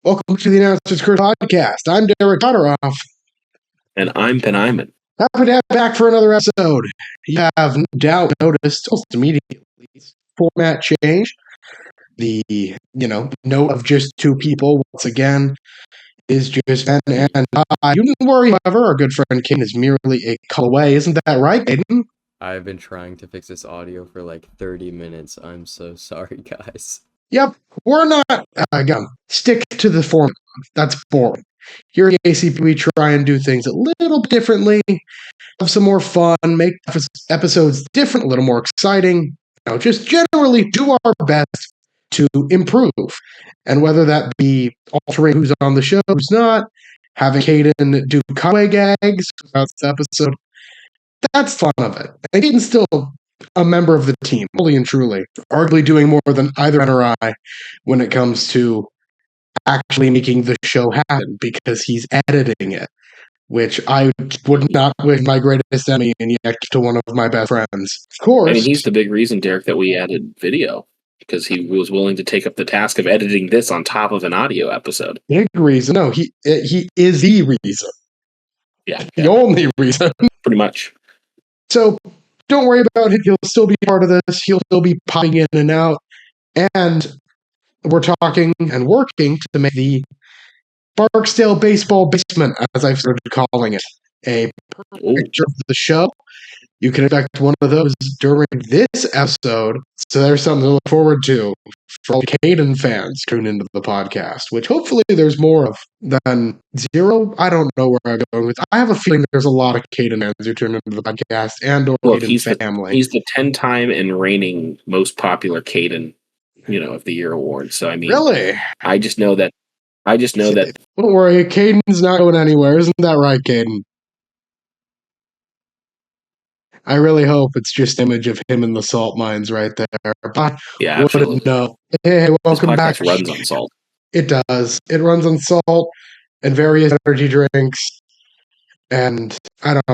Welcome to the Announcers Curse podcast. I'm Derek Conneroff. And I'm Ben Iman. Happy to have you back for another episode. You have no doubt noticed almost immediately format change. The, note of just two people once again is just Ben and I. You didn't worry, however, our good friend Caden is merely a call away. Isn't that right, Caden? I've been trying to fix this audio for like 30 minutes. I'm so sorry, guys. Yep, we're not gonna stick to the format. That's boring. Here at ACP, we try and do things a little differently, have some more fun, make episodes different, a little more exciting. Just generally do our best to improve. And whether that be altering who's on the show, who's not, having Caden do cutaway gags throughout the episode, that's the fun of it. And Caden's still a member of the team, fully and truly, arguably doing more than either Ben or I when it comes to actually making the show happen because he's editing it, which I would not wish my greatest enemy and yet to one of my best friends. Of course. I mean, he's the big reason, Derek, that we added video, because he was willing to take up the task of editing this on top of an audio episode. Big reason. No, he is the reason. Yeah. The only reason. Pretty much. So don't worry about it. He'll still be part of this. He'll still be popping in and out. And we're talking and working to make the Barksdale Baseball Basement, as I've started calling it, a perfect picture of the show. You can expect one of those during this episode. So there's something to look forward to for all Caden fans tune into the podcast, which hopefully there's more of than zero. I don't know where I'm going with. I have a feeling there's a lot of Caden fans who tune into the podcast and or Caden family. He's the 10-time and reigning most popular Caden, of the year award. So I mean, really, I just know that. Don't worry, Caden's not going anywhere. Isn't that right, Caden? I really hope it's just an image of him in the salt mines right there. But yeah, absolutely. No. Hey, welcome back. This podcast runs on salt. It does. It runs on salt and various energy drinks. And I don't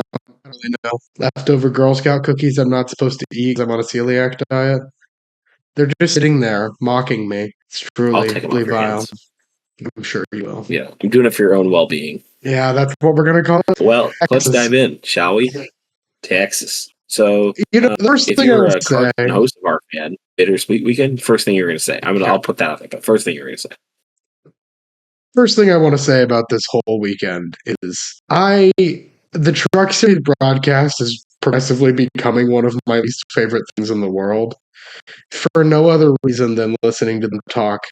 really know. Leftover Girl Scout cookies I'm not supposed to eat because I'm on a celiac diet. They're just sitting there mocking me. It's truly vile. I'm sure you will. Yeah, I'm doing it for your own well-being. Yeah, that's what we're going to call it. Well, let's dive in, shall we? Texas. So, the first if thing you're a Carson host of our fan, Bittersweet Weekend, first thing you're going to say. I'll put that out there, but first thing you're going to say. First thing I want to say about this whole weekend is the Truck Series broadcast is progressively becoming one of my least favorite things in the world for no other reason than listening to them talk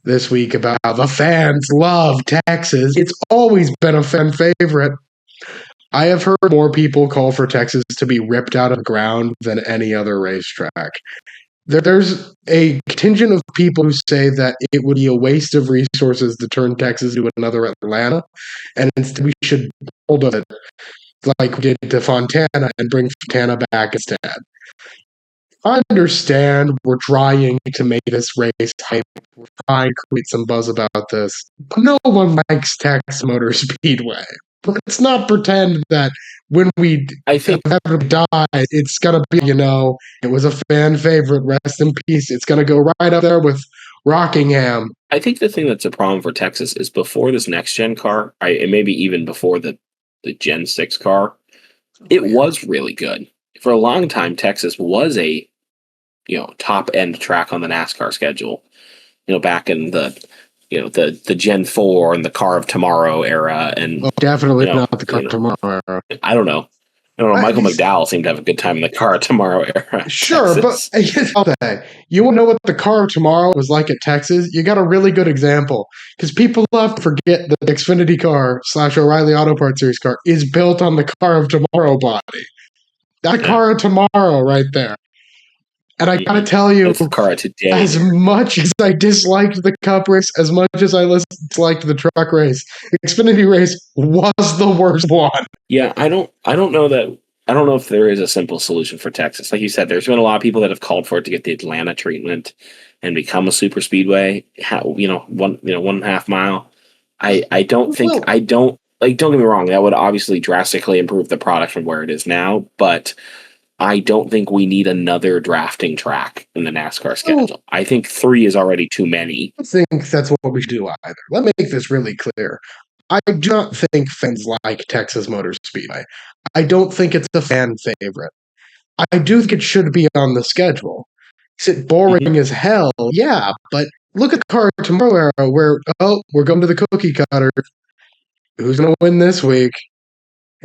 this week about how the fans love Texas. It's always been a fan favorite. I have heard more people call for Texas to be ripped out of the ground than any other racetrack. There's a contingent of people who say that it would be a waste of resources to turn Texas into another Atlanta, and instead we should hold it like we did to Fontana and bring Fontana back instead. I understand we're trying to make this race hype. We're trying to create some buzz about this. But no one likes Texas Motor Speedway. Let's not pretend that when we die, it's going to be, it was a fan favorite, rest in peace. It's going to go right up there with Rockingham. I think the thing that's a problem for Texas is before this next-gen car, and maybe even before the Gen 6 car, it was really good. For a long time, Texas was a top-end track on the NASCAR schedule. Back in the Gen 4 and the Car of Tomorrow era. And definitely not the Car of Tomorrow era. I don't know. Michael McDowell seemed to have a good time in the Car of Tomorrow era. Sure, Texas. But you want to know what the Car of Tomorrow was like at Texas? You got a really good example. Because people love to forget that the Xfinity car / O'Reilly Auto Parts Series car is built on the Car of Tomorrow body. That Car of Tomorrow right there. And I gotta tell you, as much as I disliked the Cup race, as much as I disliked the truck race, Xfinity race was the worst one. Yeah, I don't know if there is a simple solution for Texas. Like you said, there's been a lot of people that have called for it to get the Atlanta treatment and become a super speedway. 1.5 mile. Don't get me wrong, that would obviously drastically improve the product from where it is now, but I don't think we need another drafting track in the NASCAR schedule. I think 3 is already too many. I don't think that's what we should do either. Let me make this really clear. I do not think fans like Texas Motor Speedway. I don't think it's a fan favorite. I do think it should be on the schedule. Is it boring as hell? Yeah, but look at the car tomorrow era where, we're going to the cookie cutter. Who's going to win this week?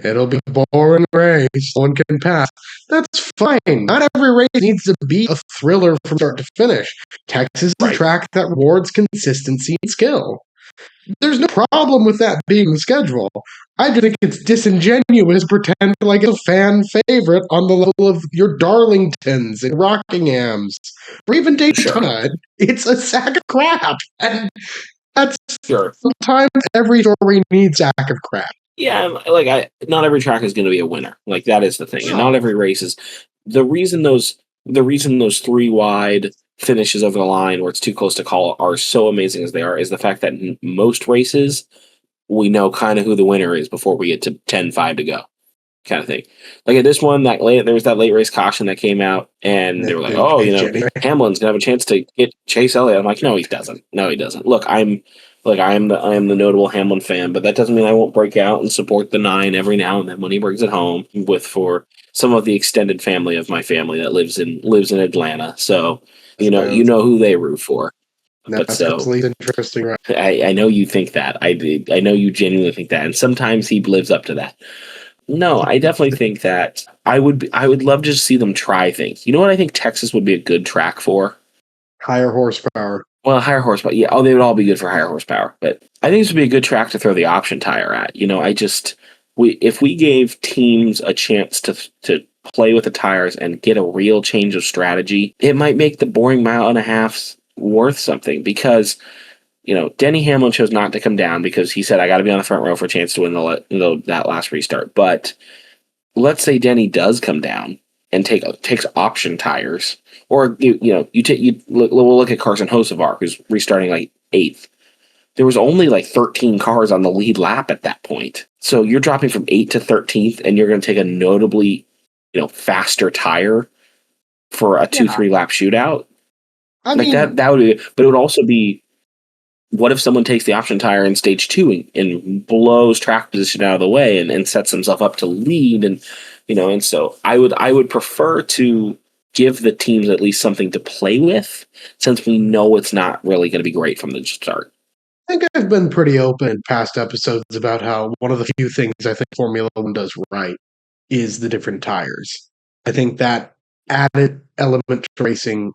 It'll be a boring race. One can pass. That's fine. Not every race needs to be a thriller from start to finish. Texas is a track that rewards consistency and skill. There's no problem with that being the schedule. I just think it's disingenuous to pretend like it's a fan favorite on the level of your Darlingtons and Rockinghams, or even Daytona. Sure. It's a sack of crap. And that's sometimes every story needs a sack of crap. Yeah, not every track is going to be a winner. Like, that is the thing. And not every race is. The reason those 3 wide finishes over the line where it's too close to call are so amazing as they are is the fact that in most races, we know kind of who the winner is before we get to 10-5 to go, kind of thing. Like at this one, there was that late race caution that came out, and they were like, Hamlin's going to have a chance to get Chase Elliott. I'm like, no, he doesn't. No, he doesn't. Look, I am the notable Hamlin fan, but that doesn't mean I won't break out and support the 9 every now and then when he brings it home for some of the extended family of my family that lives in Atlanta. So, you know who they root for. That's absolutely interesting. Right? I know you think that. I know you genuinely think that, and sometimes he lives up to that. No, I definitely think that I would love to see them try things. You know what I think Texas would be a good track for? Higher horsepower. Well, higher horsepower. Yeah, they would all be good for higher horsepower. But I think this would be a good track to throw the option tire at. If we gave teams a chance to play with the tires and get a real change of strategy, it might make the boring mile and a half worth something, because Denny Hamlin chose not to come down because he said, I got to be on the front row for a chance to win that last restart. But let's say Denny does come down and takes option tires, or we'll look at Carson Hocevar, who's restarting like 8th. There was only like 13 cars on the lead lap at that point, so you're dropping from 8th to 13th, and you're going to take a notably faster tire for a 2-3 lap shootout. That would be, but it would also be, what if someone takes the option tire in stage 2 and blows track position out of the way and sets himself up to lead, and so I would prefer to give the teams at least something to play with, since we know it's not really going to be great from the start. I think I've been pretty open in past episodes about how one of the few things I think Formula One does right is the different tires. I think that added element to racing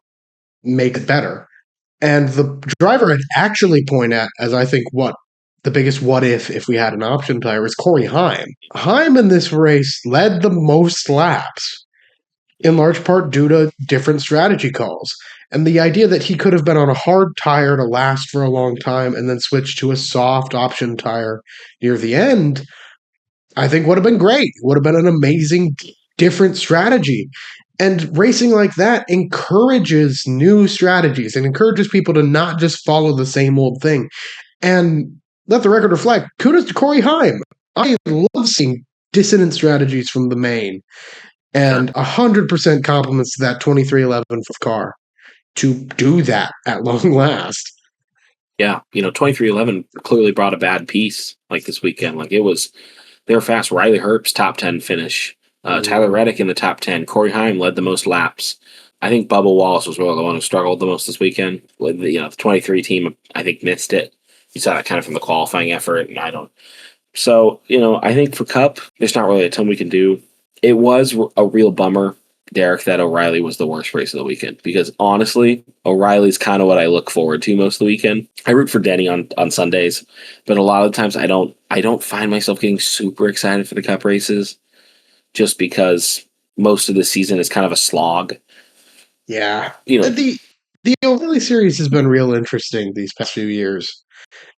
makes it better. And the driver I'd actually point at as I think the biggest what if we had an option tire is Corey Heim. Heim in this race led the most laps, in large part due to different strategy calls. And the idea that he could have been on a hard tire to last for a long time and then switch to a soft option tire near the end, I think would have been great. Would have been an amazing, different strategy. And racing like that encourages new strategies and encourages people to not just follow the same old thing. And let the record reflect, kudos to Corey Heim. I love seeing dissonant strategies from the main. And 100% compliments to that 2311 car to do that at long last. Yeah, 2311 clearly brought a bad piece like this weekend. Like, they were fast. Riley Herbst's top 10 finish. Tyler Reddick in the top 10. Corey Heim led the most laps. I think Bubba Wallace was really the one who struggled the most this weekend. The 23 team, I think, missed it. You saw that kind of from the qualifying effort, and I don't. So, I think for Cup, there's not really a ton we can do. It was a real bummer, Derek, that O'Reilly was the worst race of the weekend, because honestly, O'Reilly's kind of what I look forward to most of the weekend. I root for Denny on Sundays, but a lot of times I don't find myself getting super excited for the Cup races, just because most of the season is kind of a slog. Yeah. The O'Reilly series has been real interesting these past few years.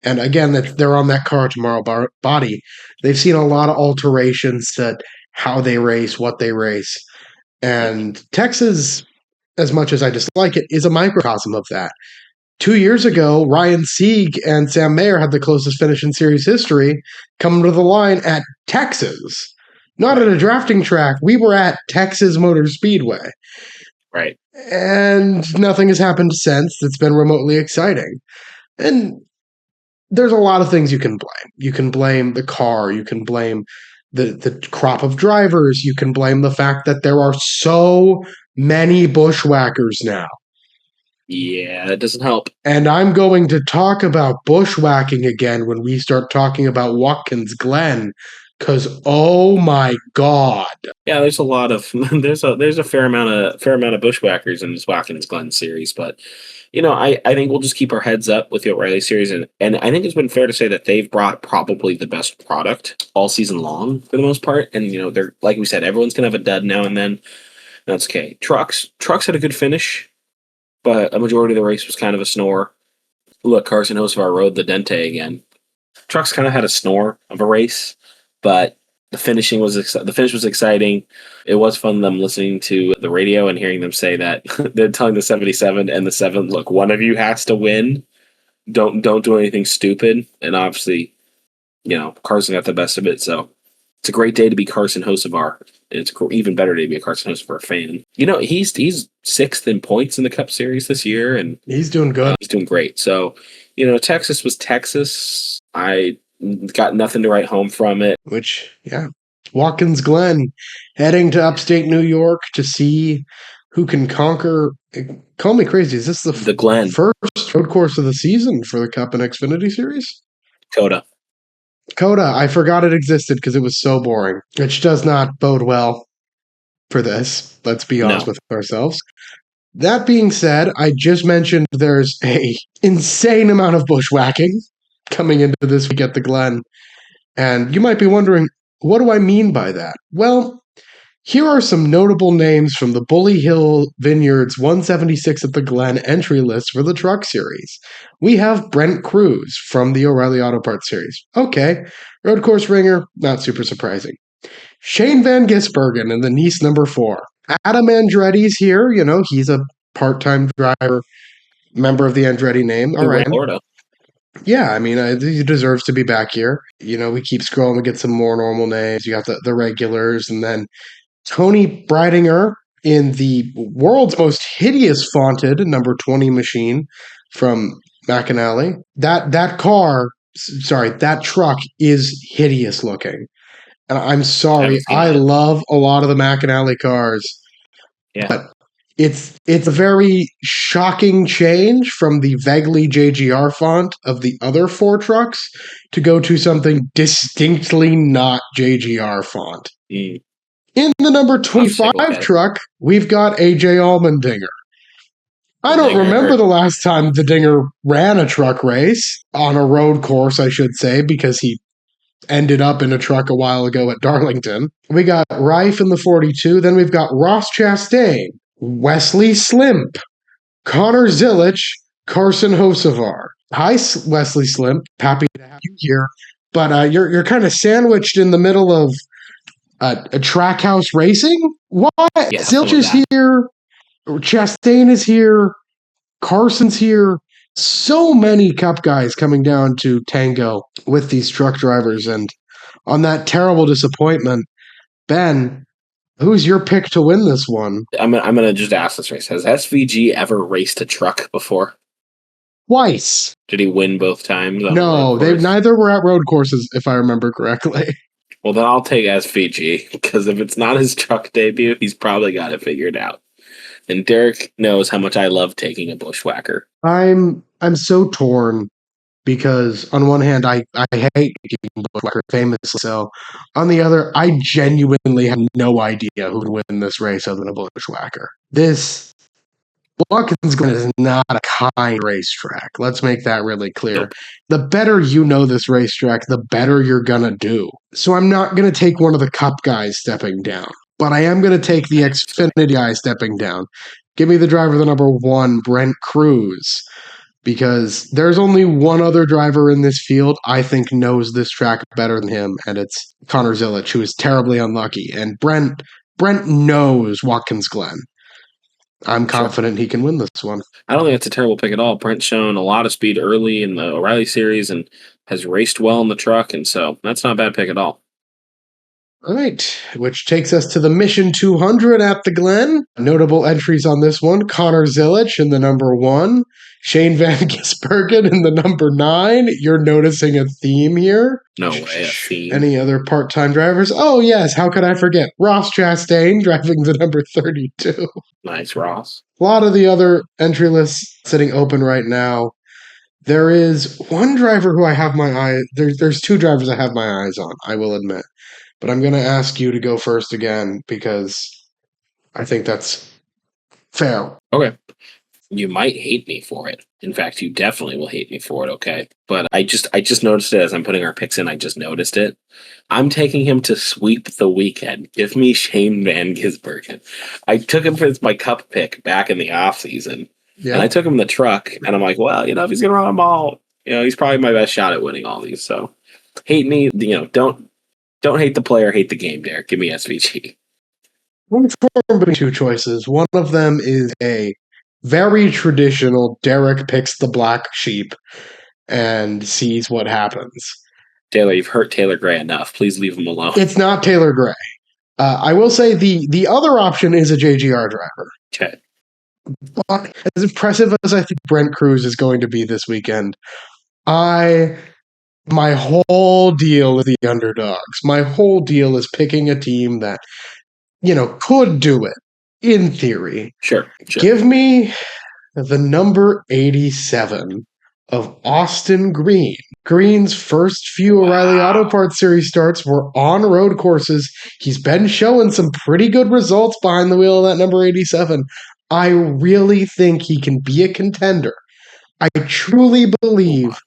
And again, they're on that car tomorrow body. They've seen a lot of alterations to how they race, what they race. And Texas, as much as I dislike it, is a microcosm of that. 2 years ago, Ryan Sieg and Sam Mayer had the closest finish in series history, coming to the line at Texas. Not at a drafting track. We were at Texas Motor Speedway. Right. And nothing has happened since that's been remotely exciting. And there's a lot of things you can blame. You can blame the car. You can blame the crop of drivers. You can blame the fact that there are so many bushwhackers now. Yeah, that doesn't help. And I'm going to talk about bushwhacking again when we start talking about Watkins Glen, because oh my god. Yeah, there's a lot of there's a fair amount of bushwhackers in this Watkins Glen series, but I think we'll just keep our heads up with the O'Reilly series, and I think it's been fair to say that they've brought probably the best product all season long for the most part. And they're, like we said, everyone's gonna have a dud now and then. That's okay. Trucks had a good finish, but a majority of the race was kind of a snore. Look, Carson Hocevar rode the Dente again. Trucks kind of had a snore of a race, but the finish was exciting. It was fun them listening to the radio and hearing them say that they're telling the 77 and the 7, look, one of you has to win. Don't do anything stupid. And obviously, Carson got the best of it. So it's a great day to be Carson Hocevar. It's even better day to be a Carson Hocevar fan. He's 6th in points in the Cup Series this year, and he's doing good. He's doing great. So, Texas was Texas. I got nothing to write home from it. Which, yeah. Watkins Glen heading to upstate New York to see who can conquer. Call me crazy. Is this the Glen first road course of the season for the Cup and Xfinity Series? Coda. I forgot it existed because it was so boring, which does not bode well for this. Let's be honest with ourselves. That being said, I just mentioned there's a insane amount of bushwhacking coming into this week at the Glen. And you might be wondering, what do I mean by that? Well, here are some notable names from the Bully Hill Vineyards 176 at the Glen entry list for the Truck Series. We have Brent Cruz from the O'Reilly Auto Parts Series. Okay, road course ringer, not super surprising. Shane Van Gisbergen in the Nice number 4. Adam Andretti's here. He's a part-time driver, member of the Andretti name. All right. Florida. Yeah, he deserves to be back here. We keep scrolling, we get some more normal names. You got the regulars, and then Tony Breidinger in the world's most hideous fonted number 20 machine from McAnally. That truck is hideous looking. And I'm sorry, I love a lot of the McAnally cars. Yeah. But it's a very shocking change from the vaguely JGR font of the other 4 trucks to go to something distinctly not JGR font. Mm. In the number 25 truck, we've got AJ Allmendinger. I don't remember the last time the Dinger ran a truck race on a road course, I should say, because he ended up in a truck a while ago at Darlington. We got Reif in the 42. Then we've got Ross Chastain, Wesley Slimp, Connor Zilich, Carson Hocevar. Hi, Wesley Slimp. Happy to have you here. But you're kind of sandwiched in the middle of a track house racing. What? Yeah, Zilich is here. Chastain is here. Carson's here. So many Cup guys coming down to tango with these truck drivers. And on that terrible disappointment, Ben, who's your pick to win this one? I'm gonna just ask this race. Has SVG ever raced a truck before? Twice. Did he win both times? No, they neither were at road courses, if I remember correctly. Well, then I'll take SVG, because if it's not his truck debut, he's probably got it figured out. And Derek knows how much I love taking a bushwhacker. I'm so torn because on one hand I hate taking bushwhacker famously. So on the other, I genuinely have no idea who would win this race other than a bushwhacker. This Watkins Glen is not a kind racetrack. Let's make that really clear. Nope. The better you know this racetrack, the better you're gonna do. So I'm not gonna take one of the Cup guys stepping down. But I am going to take the Xfinity guy stepping down. Give me the driver, the number 1, Brent Cruz. Because there's only one other driver in this field I think knows this track better than him, and it's Connor Zilich, who is terribly unlucky. And Brent knows Watkins Glen. I'm confident he can win this one. I don't think it's a terrible pick at all. Brent's shown a lot of speed early in the O'Reilly series and has raced well in the truck, and so that's not a bad pick at all. All right, which takes us to the Mission 200 at the Glen. Notable entries on this one: Connor Zilic in the number 1, Shane Van Gisbergen in the number 9. You're noticing a theme here. No way, a theme. Any other part-time drivers? Oh, yes, how could I forget? Ross Chastain driving the number 32. Nice, Ross. A lot of the other entry lists sitting open right now. There is one driver who I have my eye. There's 2 drivers I have my eyes on, I will admit. But I'm going to ask you to go first again because I think that's fair. Okay. You might hate me for it. In fact, you definitely will hate me for it, okay? But I just noticed it as I'm putting our picks in. I just noticed it. I'm taking him to sweep the weekend. Give me Shane Van Gisbergen. I took him for my cup pick back in the offseason. Yeah. And I took him in the truck, and I'm like, well, if he's going to run them all, he's probably my best shot at winning all these. So hate me, don't hate the player, hate the game, Derek. Give me SVG. I'm torn between 2 choices. One of them is a very traditional Derek picks the black sheep and sees what happens. Taylor, you've hurt Taylor Gray enough. Please leave him alone. It's not Taylor Gray. I will say the other option is a JGR driver. Okay. But as impressive as I think Brent Cruz is going to be this weekend, my whole deal is the underdogs. My whole deal is picking a team that, could do it, in theory. Sure. Give me the number 87 of Austin Green. Green's first few O'Reilly Auto Parts Series starts were on road courses. He's been showing some pretty good results behind the wheel of that number 87. I really think he can be a contender. I truly believe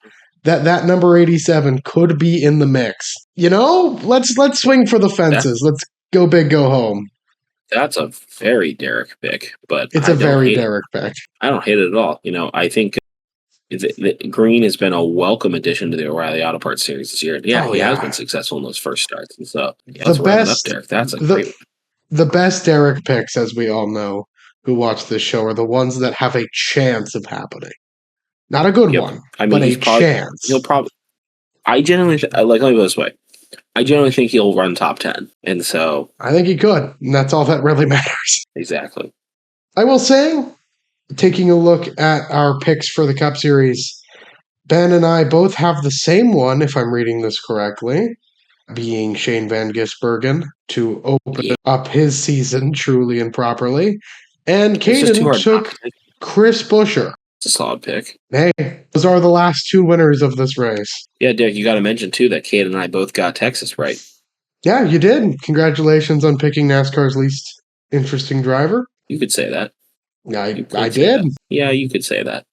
that number 87 could be in the mix. Let's swing for the fences. Let's go big, go home. That's a very Derek pick, but it's a very Derek pick. I don't hate it at all. I think Green has been a welcome addition to the O'Reilly Auto Parts Series this year. Yeah, he has been successful in those first starts, and so let's wrap it up, Derek. That's a great. The best Derek picks, as we all know, who watch this show, are the ones that have a chance of happening. Not a good one, but a chance. He'll probably. I genuinely let me go this way. I generally think he'll run top 10. And so I think he could. And that's all that really matters. Exactly. I will say, taking a look at our picks for the Cup Series, Ben and I both have the same one, if I'm reading this correctly, being Shane Van Gisbergen to open up his season truly and properly. And Caden took Chris Buescher. It's a solid pick. Hey, those are the last 2 winners of this race. Yeah, Dick, you got to mention, too, that Caden and I both got Texas right. Yeah, you did. Congratulations on picking NASCAR's least interesting driver. You could say that. I did. Yeah, you could say that.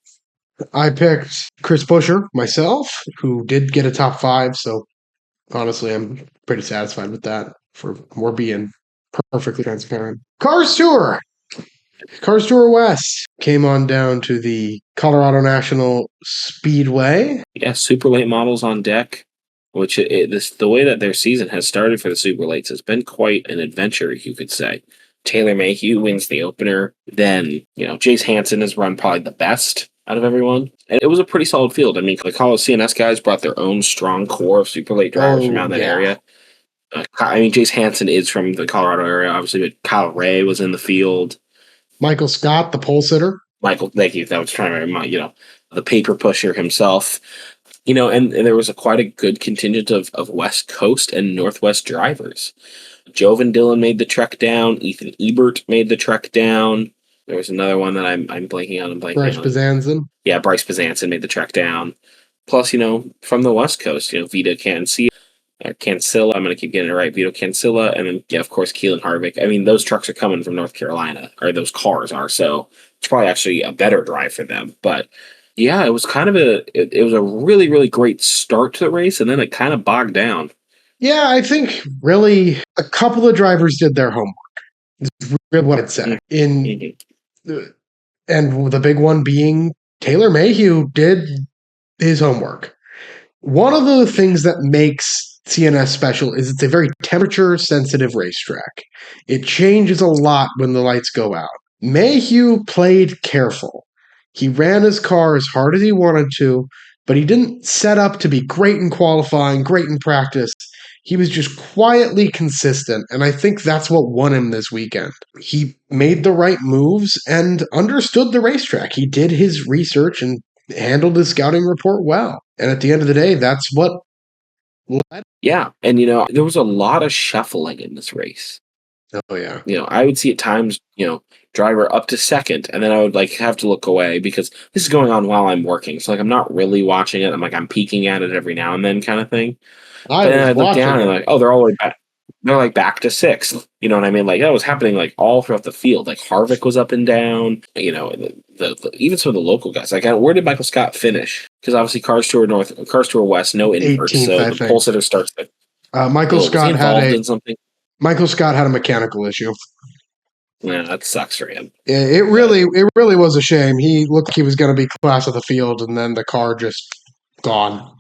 I picked Chris Buescher myself, who did get a top 5, so honestly, I'm pretty satisfied with that for more being perfectly transparent. Cars Tour West came on down to the Colorado National Speedway. Yeah, super late models on deck, which the way that their season has started for the super lates has been quite an adventure, you could say. Taylor Mayhew wins the opener. Then, Jace Hansen has run probably the best out of everyone. And it was a pretty solid field. I mean, the Colorado CNS guys brought their own strong core of super late drivers from around that area. Jace Hansen is from the Colorado area, obviously, but Kyle Ray was in the field. Michael Scott, the pole sitter. Michael, thank you. That was trying to remind, the paper pusher himself. And there was quite a good contingent of West Coast and Northwest drivers. Jovan Dillon made the trek down. Ethan Ebert made the trek down. There was another one that I'm blanking on. Bryce Bezanson. Yeah, Bryce Bezanson made the trek down. Plus, from the West Coast, Vito Cancilla, I'm going to keep getting it right, Vito Cancilla, and then, of course, Keelan Harvick. I mean, those trucks are coming from North Carolina, or those cars are, so it's probably actually a better drive for them. But, yeah, it was kind of it was a really, really great start to the race, and then it kind of bogged down. Yeah, I think really a couple of drivers did their homework, is really what I'd say. And the big one being Taylor Mayhew did his homework. One of the things that makes CNS special is it's a very temperature-sensitive racetrack. It changes a lot when the lights go out. Mayhew played careful. He ran his car as hard as he wanted to, but he didn't set up to be great in qualifying, great in practice. He was just quietly consistent, and I think that's what won him this weekend. He made the right moves and understood the racetrack. He did his research and handled his scouting report well. And at the end of the day, that's what led. Yeah, and there was a lot of shuffling in this race. Oh yeah. I would see at times, driver up to second, and then I would have to look away because this is going on while I'm working. So I'm not really watching it. I'm peeking at it every now and then kind of thing. I Then was I'd look down watching and oh, they're all the way back. They're back to sixth. You know what I mean? That was happening all throughout the field. Harvick was up and down. Even some of the local guys. Where did Michael Scott finish? Because obviously Cars Tour North, Cars Tour West, no inverts. 18th, So I the think. pole sitter starts there. Michael Was he Scott had involved in something? Michael Scott had a mechanical issue. Yeah, that sucks for him. It really was a shame. He looked like he was going to be class of the field, and then the car just gone.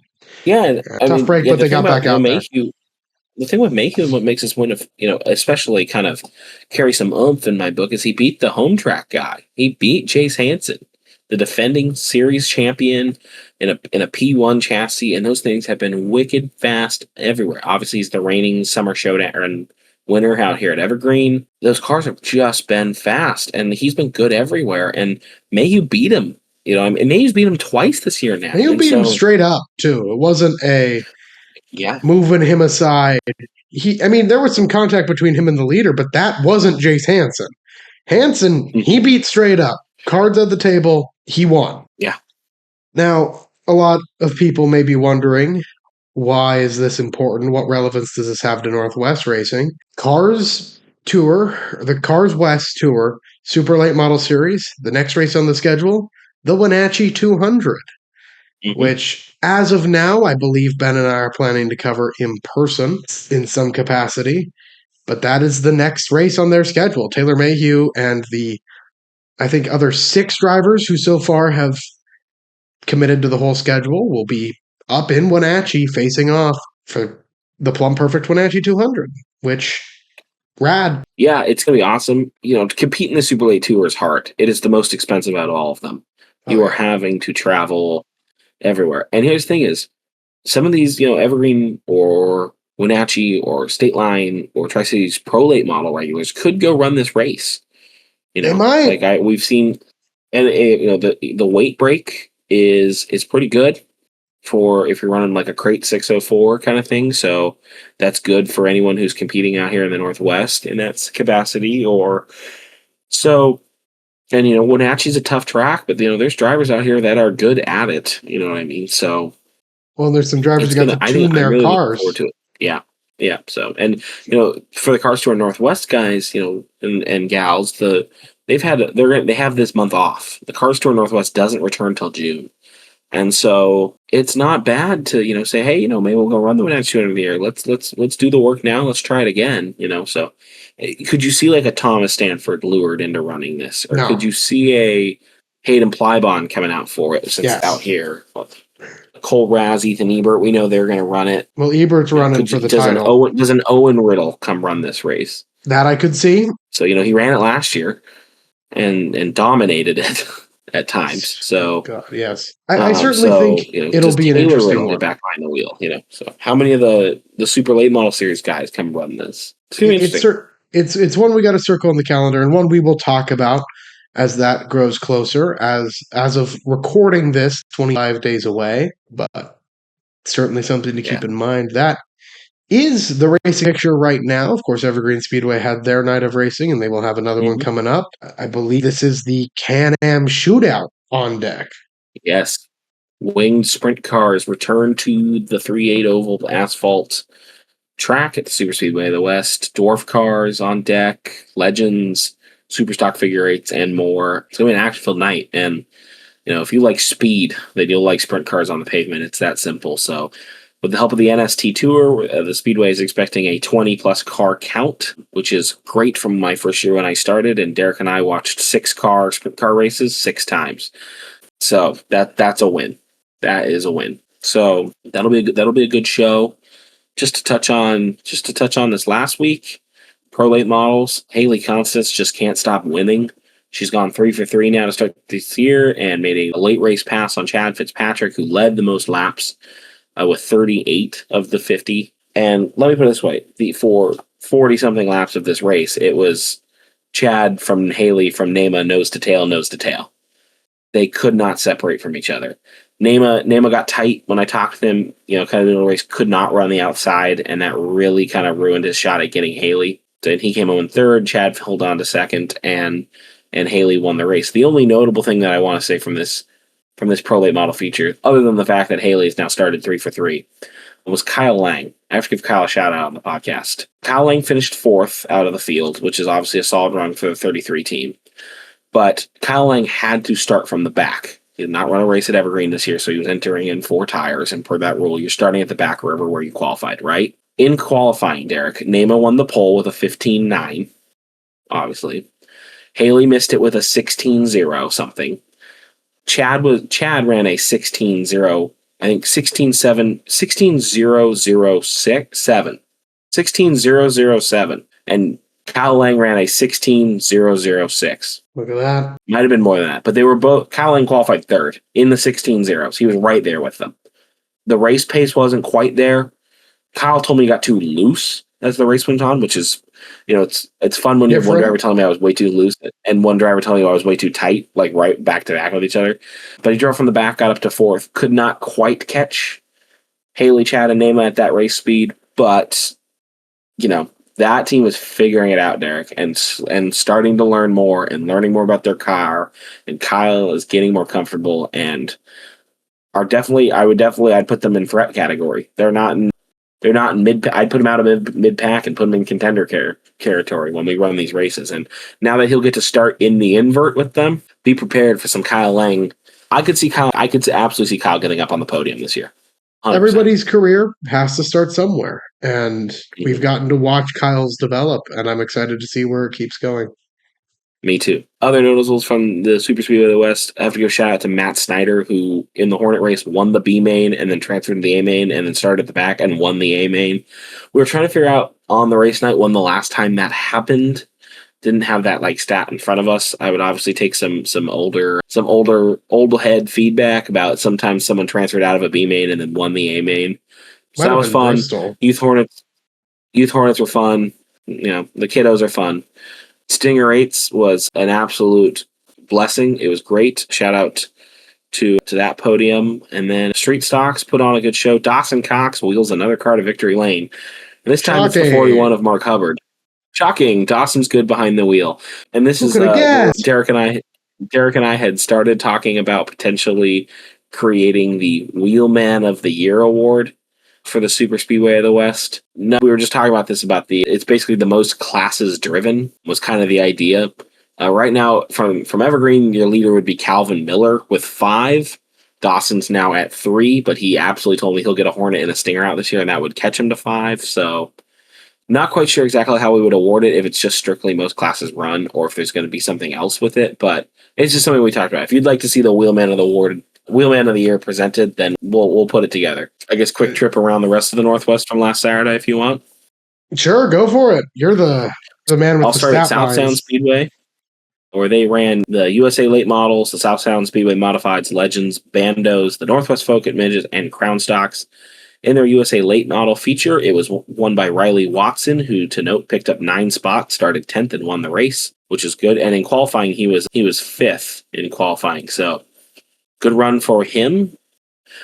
Yeah, tough break, but they got back out there. The thing with Mayhew and what makes this win, especially kind of carry some oomph in my book, is he beat the home track guy. He beat Chase Hansen, the defending series champion in a P1 chassis, and those things have been wicked fast everywhere. Obviously, he's the reigning summer showdown winner out here at Evergreen. Those cars have just been fast, and he's been good everywhere. And Mayhew beat him. And Mayhew's beat him twice this year now. Mayhew beat him straight up too. It wasn't moving him aside. There was some contact between him and the leader, but that wasn't Chase Hansen. Hansen, he beat straight up. Cards at the table, he won. Yeah. Now, a lot of people may be wondering, why is this important? What relevance does this have to Northwest racing? Cars Tour, the Cars West Tour, Super Late Model Series, the next race on the schedule, the Wenatchee 200. Which, as of now, I believe Ben and I are planning to cover in person in some capacity. But that is the next race on their schedule. Taylor Mayhew and the, I think, other 6 drivers who so far have committed to the whole schedule will be up in Wenatchee facing off for the Plum Perfect Wenatchee 200, which, rad. Yeah, it's going to be awesome. To compete in the Super Late Tour is hard. It is the most expensive out of all of them. You are having to travel everywhere. And here's the thing is, some of these, Evergreen or Wenatchee or State Line or Tri-Cities Pro Late Model regulars could go run this race. They might. We've seen, and the weight break is pretty good for if you're running a crate 604 kind of thing. So that's good for anyone who's competing out here in the Northwest in that capacity. And Wenatchee's a tough track, but there's drivers out here that are good at it. You know what I mean? So, well, there's some drivers who got to tune their cars. Look forward to it. Yeah. So, and for the Cars Tour Northwest guys, and gals, they have this month off. The Cars Tour Northwest doesn't return till June, and so it's not bad to say, hey, maybe we'll go run the Wenatchee 200 of the year. Let's do the work now. Let's try it again. So. Could you see a Thomas Stanford lured into running this? Or could you see a Hayden Plybon coming out for it since it's out here? Cole Raz, Ethan Ebert, we know they're going to run it. Well, Ebert's running for the title. Does an Owen Riddle come run this race? That I could see. So, he ran it last year and dominated it at times. So, God, yes. I certainly think it'll be an interesting one. Back behind the wheel, So, how many of the Super Late Model Series guys come run this? It's going to be interesting. It's one we got to circle on the calendar, and one we will talk about as that grows closer. As of recording this, 25 days away, but certainly something to keep in mind. That is the racing picture right now. Of course, Evergreen Speedway had their night of racing, and they will have another one coming up. I believe this is the Can-Am Shootout on deck. Yes. Winged sprint cars return to the 3/8 oval asphalt track at the Super Speedway of the West. Dwarf cars on deck, legends, super stock figure 8s, and more. It's going to be an action-filled night. And, if you like speed, then you'll like sprint cars on the pavement. It's that simple. So, with the help of the NST Tour, the Speedway is expecting a 20-plus car count, which is great from my first year when I started. And Derek and I watched 6 sprint car races 6 times. So, that's a win. That is a win. So, that'll be a good show. Just to touch on this last week, Pro Late Models, Haley Constance just can't stop winning. She's gone 3 for 3 now to start this year and made a late race pass on Chad Fitzpatrick, who led the most laps with 38 of the 50 And let me put it this way. For 40-something laps of this race, it was Chad from Haley from Nema nose to tail. They could not separate from each other. Nema got tight when I talked to him, kind of in the race, could not run the outside, and that really kind of ruined his shot at getting Haley. And he came home in third, Chad held on to second, and Haley won the race. The only notable thing that I want to say from this Pro Late Model feature, other than the fact that Haley has now started 3 for 3, was Kyle Lang. I have to give Kyle a shout out on the podcast. Kyle Lang finished 4th out of the field, which is obviously a solid run for the 33 team. But Kyle Lang had to start from the back. He did not run a race at Evergreen this year, so he was entering in 4 tires. And per that rule, you're starting at the back wherever where you qualified, right? In qualifying, Derek, Nema won the pole with a 15.9, obviously. Haley missed it with a 16.0 something. Chad ran a 16.0, I think 16.007. And Kyle Lang ran a 16.006. Look at that. Might have been more than that, but they were both. Kyle Lang qualified 3rd in the 16.0s. He was right there with them. The race pace wasn't quite there. Kyle told me he got too loose as the race went on, which is, it's fun when you have one driver telling me I was way too loose and one driver telling me I was way too tight, like right back to back with each other. But he drove from the back, got up to 4th, could not quite catch Haley, Chad, and Nema at that race speed, but that team was figuring it out, Derek, and starting to learn more and learning more about their car. And Kyle is getting more comfortable and I'd put them in threat category. They're not in mid. I'd put them out of mid pack and put them in contender territory when we run these races. And now that he'll get to start in the invert with them, be prepared for some Kyle Lang. I could absolutely see Kyle getting up on the podium this year. 100%. Everybody's career has to start somewhere, and we've gotten to watch Kyle's develop, and I'm excited to see where it keeps going. Me too. Other notables from the Super Speedway of the West, I have to give a shout out to Matt Snyder, who in the Hornet race won the B main and then transferred to the A main and then started at the back and won the A main. We were trying to figure out on the race night when the last time that happened. Didn't have that stat in front of us. I would obviously take some older old head feedback about sometimes someone transferred out of a B main and then won the A main. So that was fun. Bristol. Youth Hornets were fun. The kiddos are fun. Stinger 8s was an absolute blessing. It was great. Shout out to that podium. And then Street Stocks put on a good show. Dawson Cox wheels another car to victory lane. And this time it's the 41 of Mark Hubbard. Shocking. Dawson's good behind the wheel. And this is Derek and I had started talking about potentially creating the Wheelman of the Year award for the Super Speedway of the West. No, we were just talking about this it's basically the most classes driven was kind of the idea. Right now from Evergreen, your leader would be Calvin Miller with 5. Dawson's now at 3, but he absolutely told me he'll get a Hornet and a Stinger out this year and that would catch him to 5. So not quite sure exactly how we would award it, if it's just strictly most classes run or if there's going to be something else with it, but it's just something we talked about. If you'd like to see the Wheelman of the Year presented, then we'll put it together. I guess quick trip around the rest of the Northwest from last Saturday if you want. Sure, go for it. You're the man with the stat lines. I'll start at South Sound Speedway, where they ran the USA Late Models, the South Sound Speedway Modifieds, Legends, Bandos, the Northwest Folk at Midgets, and Crown Stocks. In their USA Late Model feature, it was won by Riley Watson, who, to note, picked up 9 spots, started 10th, and won the race, which is good. And in qualifying, he was 5th in qualifying, so good run for him.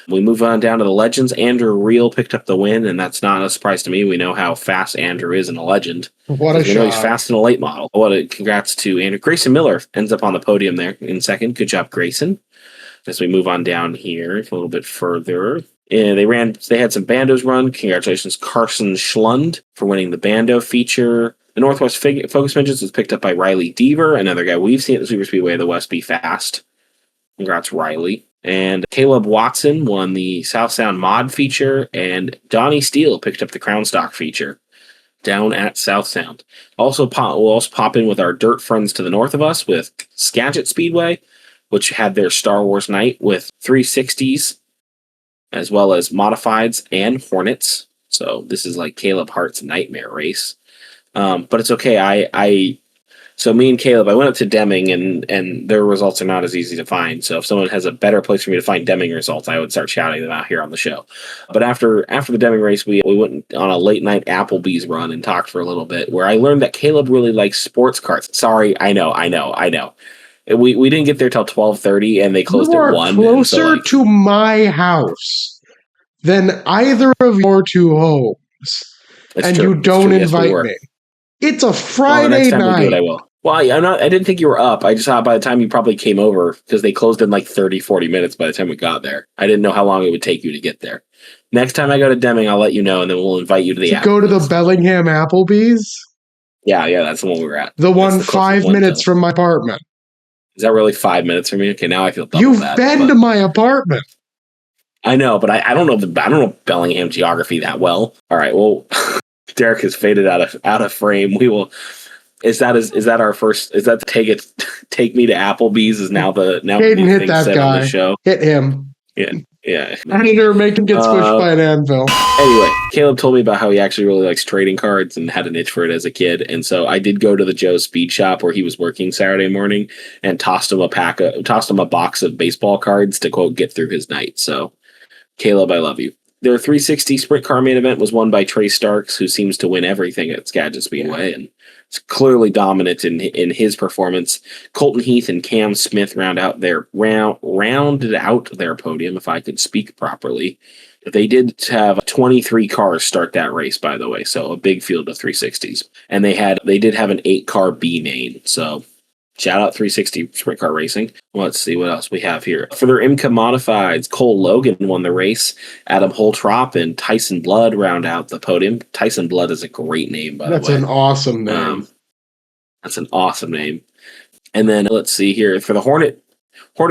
We move on down to the Legends. Andrew Reel picked up the win, and that's not a surprise to me. We know how fast Andrew is in a Legend. What a shot. We know he's fast in a late model. Congrats to Andrew. Grayson Miller ends up on the podium there in second. Good job, Grayson. As we move on down here a little bit further. And they had some Bandos run. Congratulations, Carson Schlund, for winning the Bando feature. The Northwest Focus Midgets was picked up by Riley Deaver, another guy we've seen at the Super Speedway of the West be fast. Congrats, Riley. And Caleb Watson won the South Sound Mod feature, and Donnie Steele picked up the Crown Stock feature down at South Sound. We'll also pop in with our dirt friends to the north of us with Skagit Speedway, which had their Star Wars night with 360s, as well as Modifieds and Hornets. So this is like Caleb Hart's nightmare race. But it's okay. So me and Caleb, I went up to Deming, and their results are not as easy to find. So if someone has a better place for me to find Deming results, I would start shouting them out here on the show. But after the Deming race, we went on a late night Applebee's run and talked for a little bit, where I learned that Caleb really likes sports cars. Sorry, I know. We didn't get there till 12:30, and they closed at 1. Closer to my house than either of your two homes, and true. you don't Yes, invite me. It's a Friday next time night. we do it, I will. Well, I didn't think you were up. I just thought by the time you probably came over, because they closed in like 30, 40 minutes by the time we got there. I didn't know how long it would take you to get there. Next time I go to Deming, I'll let you know, and then we'll invite you to the Applebee's. Go to the Bellingham Applebee's? Yeah, that's the one we were at. The one 5 minutes from my apartment. Is that really 5 minutes from me? Okay, now I feel double You've been to my apartment. I know, but I don't know Bellingham geography that well. All right, well, Derek has faded out of frame. We will. Is that our first? Is that take me to Applebee's? Is now Caden hit that guy. On the show. Hit him. Yeah. Editor, make him get squished by an anvil. Anyway, Caleb told me about how he actually really likes trading cards and had an itch for it as a kid. And so I did go to the Joe Speed shop where he was working Saturday morning and tossed him a box of baseball cards to, quote, get through his night. So, Caleb, I love you. Their 360 sprint car main event was won by Trey Starks, who seems to win everything at Skagit Speedway and is clearly dominant in his performance. Colton Heath and Cam Smith rounded out their podium, if I could speak properly. They did have 23 cars start that race, by the way, so a big field of 360s. And they did have an 8-car B main, so shout out 360 Sprint Car Racing. Let's see what else we have here. For their IMCA Modifieds, Cole Logan won the race. Adam Holtrop and Tyson Blood round out the podium. Tyson Blood is a great name, by the way. That's an awesome name. That's an awesome name. And then let's see here. For the Hornet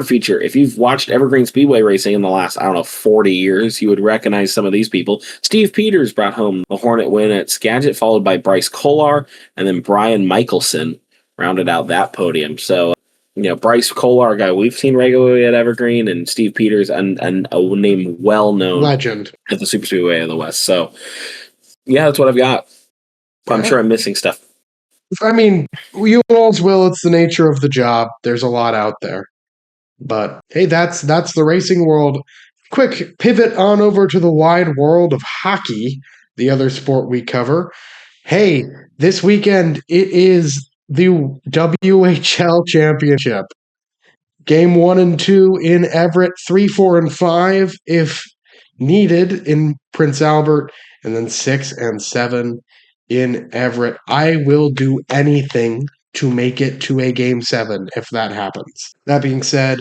feature, if you've watched Evergreen Speedway racing in the last, 40 years, you would recognize some of these people. Steve Peters brought home the Hornet win at Skagit, followed by Bryce Kolar, and then Brian Michelson rounded out that podium. So, Bryce Kolar, guy we've seen regularly at Evergreen, and Steve Peters, and a name well-known legend at the Super Speedway of the West. So, yeah, that's what I've got. I'm sure I'm missing stuff. I mean, you always will. It's the nature of the job. There's a lot out there. But, hey, that's the racing world. Quick pivot on over to the wide world of hockey, the other sport we cover. Hey, this weekend it is the WHL Championship. Game 1 and 2 in Everett, 3, 4, and 5 if needed in Prince Albert, and then 6 and 7 in Everett. I will do anything to make it to a Game 7 if that happens. That being said,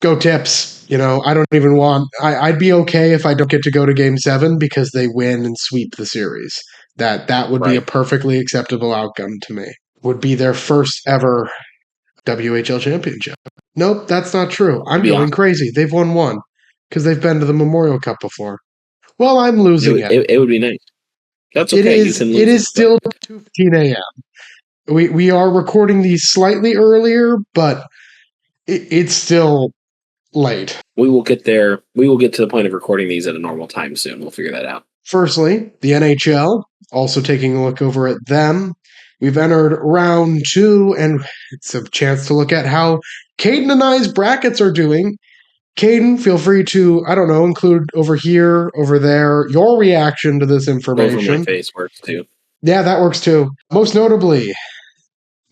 go Tips. I don't even want... I'd be okay if I don't get to go to Game 7 because they win and sweep the series. That would be a perfectly acceptable outcome to me. Would be their first ever WHL championship. Nope, that's not true. I'm going crazy. They've won one because they've been to the Memorial Cup before. Well, I'm losing it. It would be nice. That's okay. It is still 2:15 a.m. We are recording these slightly earlier, but it's still late. We will get there. We will get to the point of recording these at a normal time soon. We'll figure that out. Firstly, the NHL, also taking a look over at them. We've entered round 2, and it's a chance to look at how Caden and I's brackets are doing. Caden, feel free to, include over here, over there, your reaction to this information. Over my face works too. Yeah, that works too. Most notably,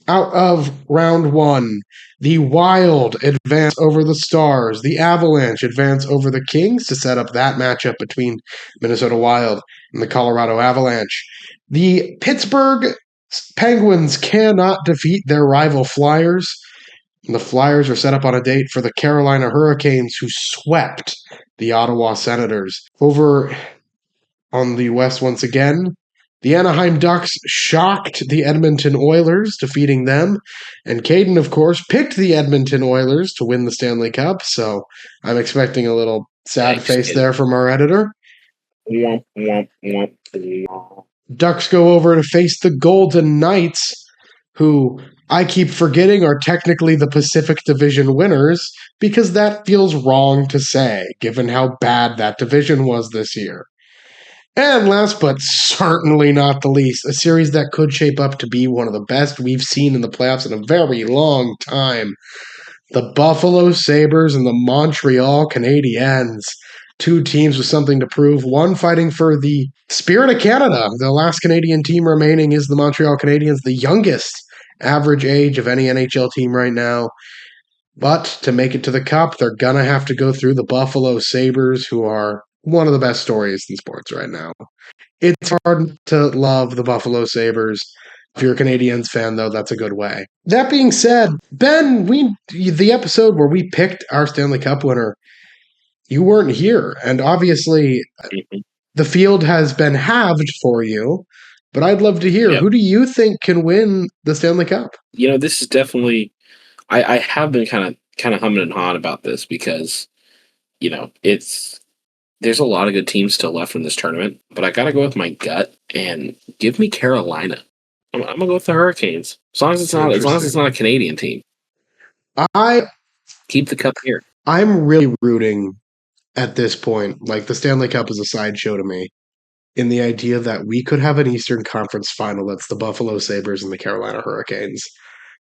out of round 1, the Wild advance over the Stars. The Avalanche advance over the Kings to set up that matchup between Minnesota Wild and the Colorado Avalanche. The Pittsburgh Penguins cannot defeat their rival Flyers. And the Flyers are set up on a date for the Carolina Hurricanes, who swept the Ottawa Senators. Over on the West once again, the Anaheim Ducks shocked the Edmonton Oilers, defeating them. And Caden, of course, picked the Edmonton Oilers to win the Stanley Cup. So I'm expecting a little sad face there from our editor. Ducks go over to face the Golden Knights, who I keep forgetting are technically the Pacific Division winners, because that feels wrong to say, given how bad that division was this year. And last but certainly not the least, a series that could shape up to be one of the best we've seen in the playoffs in a very long time. The Buffalo Sabres and the Montreal Canadiens. Two teams with something to prove. One fighting for the spirit of Canada. The last Canadian team remaining is the Montreal Canadiens, the youngest average age of any NHL team right now. But to make it to the Cup, they're going to have to go through the Buffalo Sabres, who are one of the best stories in sports right now. It's hard to love the Buffalo Sabres. If you're a Canadiens fan, though, that's a good way. That being said, Ben, the episode where we picked our Stanley Cup winner, you weren't here. And obviously, the field has been halved for you. But I'd love to hear, who do you think can win the Stanley Cup? This is definitely... I have been kind of humming and hawing about this because, there's a lot of good teams still left in this tournament, but I got to go with my gut and give me Carolina. I'm gonna go with the Hurricanes. As long as it's not a Canadian team. I keep the cup here. I'm really rooting at this point. Like, the Stanley Cup is a sideshow to me, in the idea that we could have an Eastern Conference final that's the Buffalo Sabres and the Carolina Hurricanes.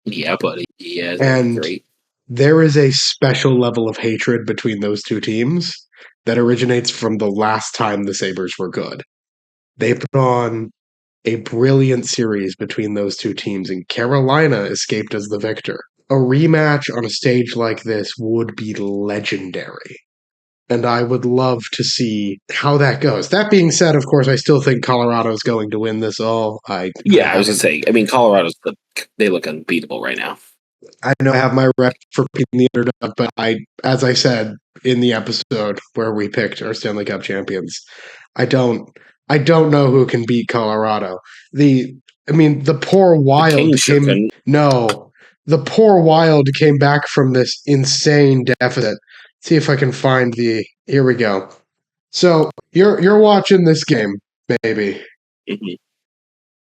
Yeah, buddy. Yeah, and great. There is a special level of hatred between those two teams that originates from the last time the Sabres were good. They put on a brilliant series between those two teams, and Carolina escaped as the victor. A rematch on a stage like this would be legendary. And I would love to see how that goes. That being said, of course, I still think Colorado is going to win this all. I was going to say, Colorado's they look unbeatable right now. I know I have my rep for picking the underdog, but as I said in the episode where we picked our Stanley Cup champions, I don't know who can beat Colorado. The poor Wild came. No, the poor Wild came back from this insane deficit. See if I can find the. Here we go. So you're watching this game, maybe,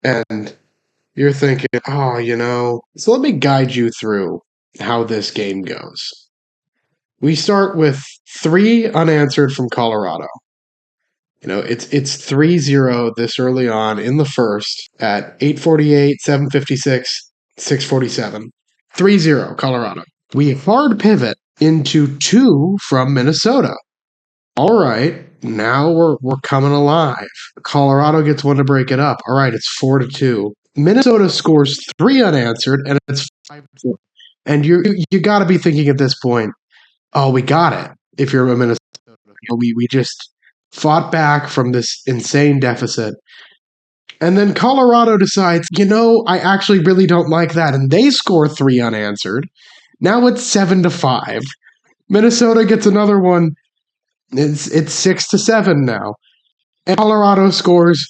and you're thinking, so let me guide you through how this game goes. We start with 3 unanswered from Colorado. It's 3-0 this early on in the first at 8:48, 7:56, 6:47. 3-0 Colorado. We hard pivot into 2 from Minnesota. All right, now we're coming alive. Colorado gets one to break it up. All right, it's 4-2. Minnesota scores 3 unanswered, and it's 5-4. And you got to be thinking at this point, oh, we got it. If you're a Minnesota, we just fought back from this insane deficit. And then Colorado decides, I actually really don't like that, and they score 3 unanswered. Now it's 7-5. Minnesota gets another one. It's 6-7 now. And Colorado scores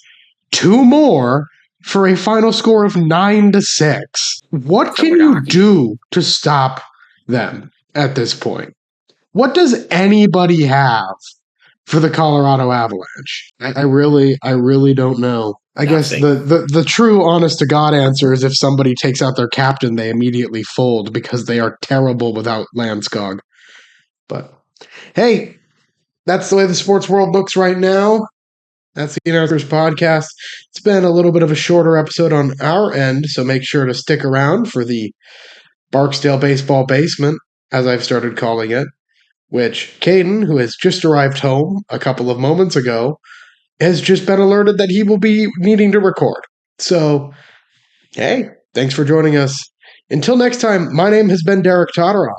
2 more for a final score of 9-6. What can you do to stop them at this point? What does anybody have for the Colorado Avalanche? I really don't know. I guess the true honest to God answer is if somebody takes out their captain, they immediately fold because they are terrible without Landeskog. But hey, that's the way the sports world looks right now. That's the Announcers Podcast. It's been a little bit of a shorter episode on our end, so make sure to stick around for the Barksdale Baseball Basement, as I've started calling it, which Caden, who has just arrived home a couple of moments ago, has just been alerted that he will be needing to record. So, hey, thanks for joining us. Until next time, my name has been Derek Todoroff.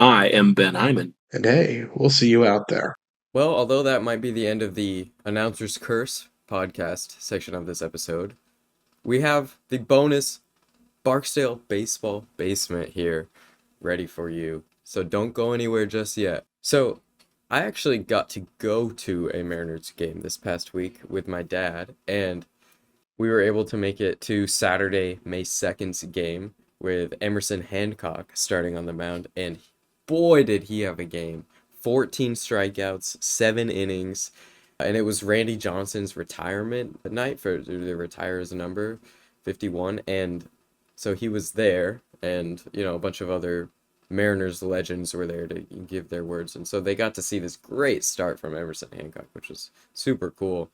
I am Ben Hyman. And hey, we'll see you out there. Well, although that might be the end of the Announcer's Curse podcast section of this episode, we have the bonus Barksdale Baseball Basement here ready for you. So don't go anywhere just yet. So I actually got to go to a Mariners game this past week with my dad, and we were able to make it to Saturday, May 2nd's game with Emerson Hancock starting on the mound, and boy did he have a game. 14 strikeouts, 7 innings, and it was Randy Johnson's retirement night to retire his number 51, and so he was there, and a bunch of other Mariners legends were there to give their words, and so they got to see this great start from Emerson Hancock, which was super cool.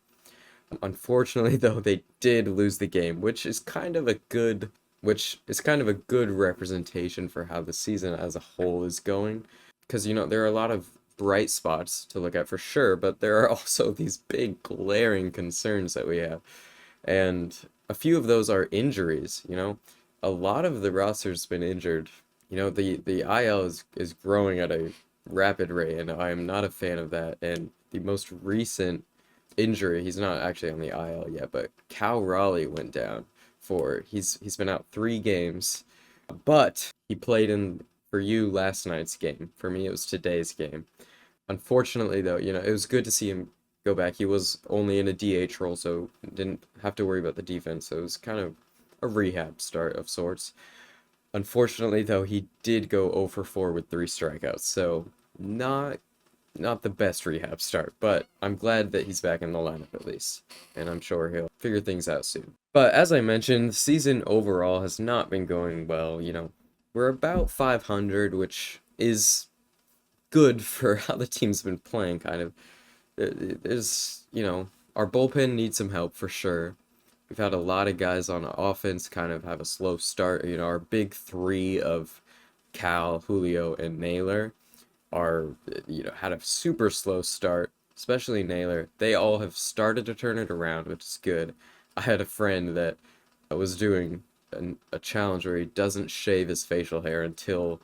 Unfortunately, though, they did lose the game, which is kind of a good representation for how the season as a whole is going. Because, there are a lot of bright spots to look at for sure, but there are also these big glaring concerns that we have. And a few of those are injuries, A lot of the roster's been injured. The IL is growing at a rapid rate, and I am not a fan of that. And the most recent injury, he's not actually on the IL yet, but Cal Raleigh went down he's been out 3 games, but he played in for you last night's game. For me, it was today's game. Unfortunately, though, it was good to see him go back. He was only in a DH role, so didn't have to worry about the defense. So it was kind of a rehab start of sorts. Unfortunately, though, he did go 0 for 4 with 3 strikeouts. So not the best rehab start, but I'm glad that he's back in the lineup at least, and I'm sure he'll figure things out soon. But as I mentioned, the season overall has not been going well. We're about 500, which is good for how the team's been playing, kind of. There's, our bullpen needs some help for sure. We've had a lot of guys on offense kind of have a slow start. Our big 3 of Cal, Julio, and Naylor had a super slow start, especially Naylor. They all have started to turn it around, which is good. I had a friend that was doing a challenge where he doesn't shave his facial hair until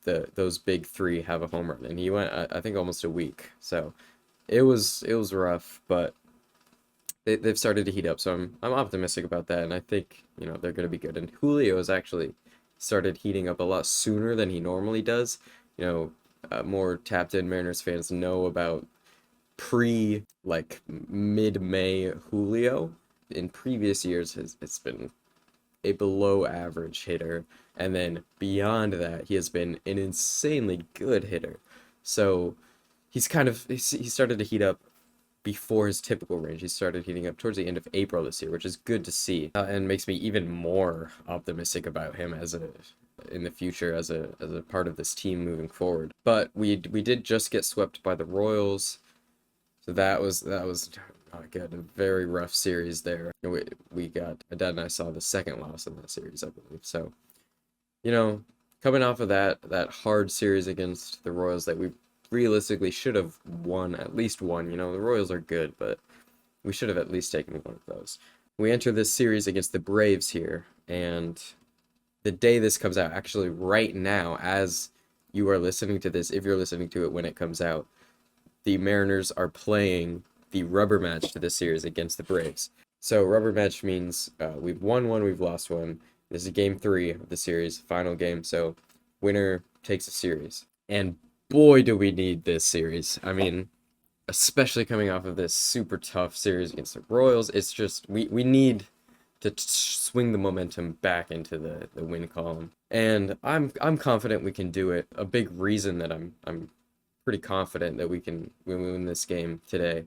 those big 3 have a home run, and he went I think almost a week. So it was rough, but they've started to heat up, so I'm optimistic about that, and I think they're going to be good. And Julio has actually started heating up a lot sooner than he normally does. More tapped in Mariners fans know about mid-May Julio. In previous years, it's been a below average hitter, and then beyond that, he has been an insanely good hitter. So he started to heat up before his typical range. He started heating up towards the end of April this year, which is good to see, and makes me even more optimistic about him in the future as a part of this team moving forward. But we did just get swept by the Royals, so that was not good. A very rough series there. My dad and I saw the second loss in that series, I believe. So, coming off of that hard series against the Royals that we realistically should have won, at least one. The Royals are good, but we should have at least taken one of those. We enter this series against the Braves here, and the day this comes out, actually right now, as you are listening to this, if you're listening to it when it comes out, the Mariners are playing the rubber match to this series against the Braves. So rubber match means we've won one, we've lost one. This is game 3 of the series, final game. So winner takes a series. And boy, do we need this series. I mean, especially coming off of this super tough series against the Royals, it's just we need to swing the momentum back into the win column. And I'm confident we can do it. A big reason that I'm pretty confident that we can win this game today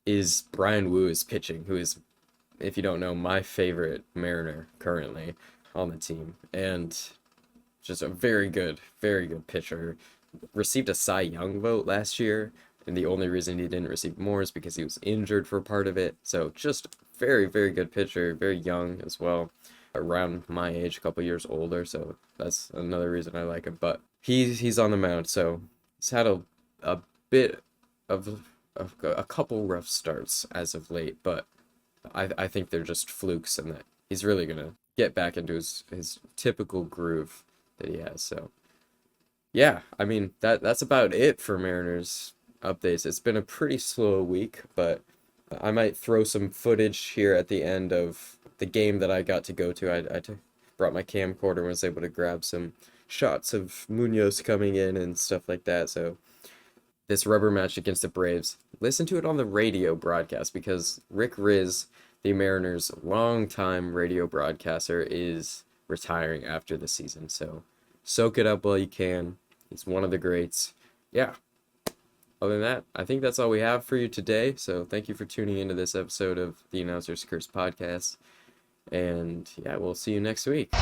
is Brian Wu is pitching, who is, if you don't know, my favorite Mariner currently on the team, and just a very good pitcher. Received a Cy Young vote last year, and the only reason he didn't receive more is because he was injured for part of it. So just very good pitcher, very young as well, around my age, a couple years older, so that's another reason I like him. But he's on the mound, so he's had a bit of a couple rough starts as of late, but I think they're just flukes, and that he's really gonna get back into his typical groove that he has. So yeah, I mean that's about it for Mariners updates. It's been a pretty slow week, but I might throw some footage here at the end of the game that I got to go to. I brought my camcorder and was able to grab some shots of Munoz coming in and stuff like that. So this rubber match against the Braves, listen to it on the radio broadcast, because Rick Riz, the Mariners' longtime radio broadcaster, is retiring after the season. So soak it up while you can. He's one of the greats. Yeah. Other than that, I think that's all we have for you today. So thank you for tuning into this episode of the Announcer's Curse podcast. And yeah, we'll see you next week.